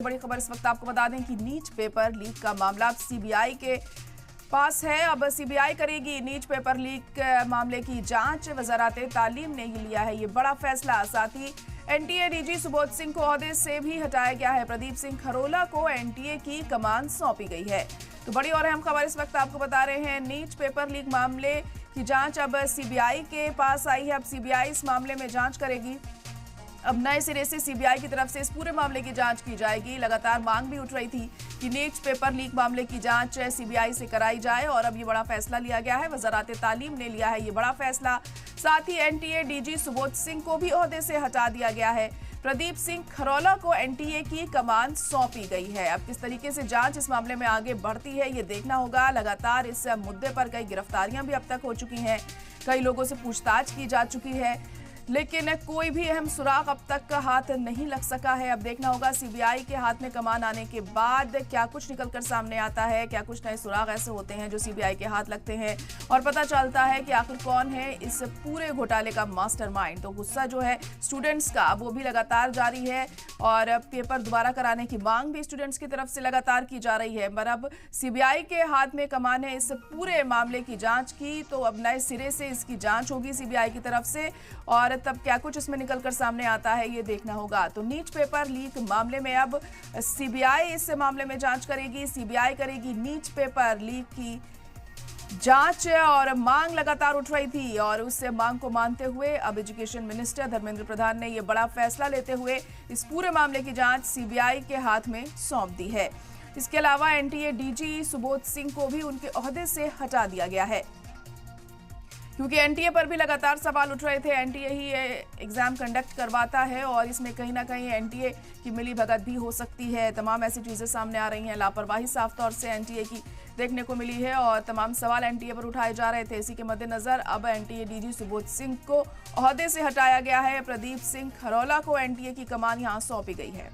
बड़ी खबर इस वक्त आपको बता दें कि नीट पेपर लीक का मामला अब सीबीआई के पास है। अब सीबीआई करेगी नीट पेपर लीक मामले की जांच। वजारत तालीम ने ही लिया है ये बड़ा फैसला। साथ ही एनटीए डीजी सुबोध सिंह को ओहदे से भी हटाया गया है। प्रदीप सिंह खरोला को एनटीए की कमान सौंपी गई है। तो बड़ी और अहम खबर इस वक्त आपको बता रहे हैं। नीट पेपर लीक मामले की जांच अब सीबीआई के पास आई है। अब सीबीआई इस मामले में जांच करेगी। अब नए सिरे से सीबीआई की तरफ से इस पूरे मामले की जांच की जाएगी। लगातार मांग भी उठ रही थी कि नीट पेपर लीक मामले की जांच सीबीआई से कराई जाए और अब ये बड़ा फैसला लिया गया है। वजारत तालीम ने लिया है ये बड़ा फैसला। साथ ही एनटीए डीजी सुबोध सिंह को भी ओहदे से हटा दिया गया है। प्रदीप सिंह खरोला को एनटीए की कमान सौंपी गई है। अब किस तरीके से जांच इस मामले में आगे बढ़ती है ये देखना होगा। लगातार इस मुद्दे पर कई गिरफ्तारियां भी अब तक हो चुकी हैं। कई लोगों से पूछताछ की जा चुकी है, लेकिन कोई भी अहम सुराग अब तक हाथ नहीं लग सका है। अब देखना होगा सीबीआई के हाथ में कमान आने के बाद क्या कुछ निकलकर सामने आता है। क्या कुछ नए सुराग ऐसे होते हैं जो सीबीआई के हाथ लगते हैं और पता चलता है कि आखिर कौन है इस पूरे घोटाले का मास्टरमाइंड। तो गुस्सा जो है स्टूडेंट्स का वो भी लगातार जारी है और पेपर दोबारा कराने की मांग भी स्टूडेंट्स की तरफ से लगातार की जा रही है। पर अब सीबीआई के हाथ में कमान है इस पूरे मामले की जांच की, तो अब नए सिरे से इसकी जांच होगी सीबीआई की तरफ से और तब क्या कुछ इसमें निकलकर सामने आता है ये देखना होगा। तो नीट पेपर लीक मामले में अब सीबीआई इस मामले में जांच करेगी। सीबीआई करेगी नीट पेपर लीक की जांच और मांग लगातार उठ रही थी और उस मांग को मानते हुए अब एजुकेशन मिनिस्टर धर्मेंद्र प्रधान ने यह बड़ा फैसला लेते हुए इस पूरे मामले की जांच सीबीआई के हाथ में सौंप दी है। इसके अलावा एनटीए डीजी सुबोध सिंह को भी उनके ओहदे से हटा दिया गया है, क्योंकि एनटीए पर भी लगातार सवाल उठ रहे थे। एनटीए ही ये एग्जाम कंडक्ट करवाता है और इसमें कहीं ना कहीं एनटीए की मिलीभगत भी हो सकती है। तमाम ऐसी चीजें सामने आ रही हैं। लापरवाही साफ तौर से एनटीए की देखने को मिली है और तमाम सवाल एनटीए पर उठाए जा रहे थे। इसी के मद्देनजर अब एनटीए डीजी सुबोध सिंह को ओहदे से हटाया गया है। प्रदीप सिंह खरोला को एनटीए की कमान यहां सौंपी गई है।